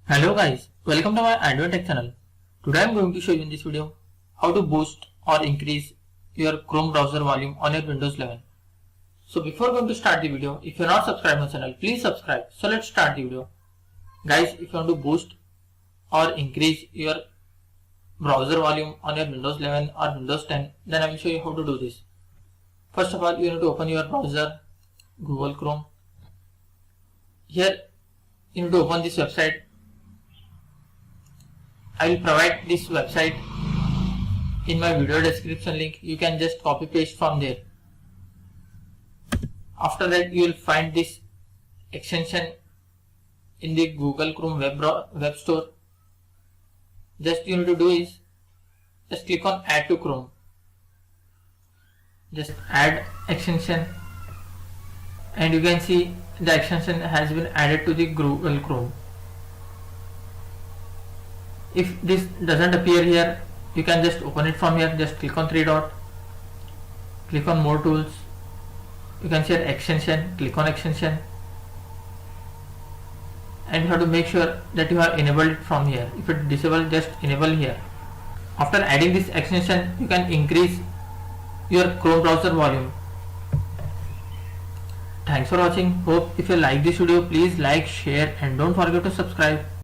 Hello guys, welcome to my AndWin Tech channel. Today I am going to show you in this video how to boost or increase your Chrome browser volume on your Windows 11. So before going to start the video, if you are not subscribed to my channel, please subscribe. So let's start the video. Guys, if you want to boost or increase your browser volume on your Windows 11 or Windows 10, then I will show you how to do this. First of all, you need to open your browser, Google Chrome. Here you need to open this website. I will provide this website in my video description link. You can just copy paste from there. After that, you will find this extension in the Google Chrome web store. Just you need to do is just click on add to Chrome. Just add extension, and you can see the extension has been added to the Google Chrome. If this doesn't appear here, you can just open it from here. Just click on three dot, click on more tools. You can see extension, click on extension, and you have to make sure that you have enabled it from here. If it disabled, just enable here. After adding this extension, you can increase your Chrome browser volume. Thanks for watching. Hope if you like this video, please like, share, and don't forget to subscribe.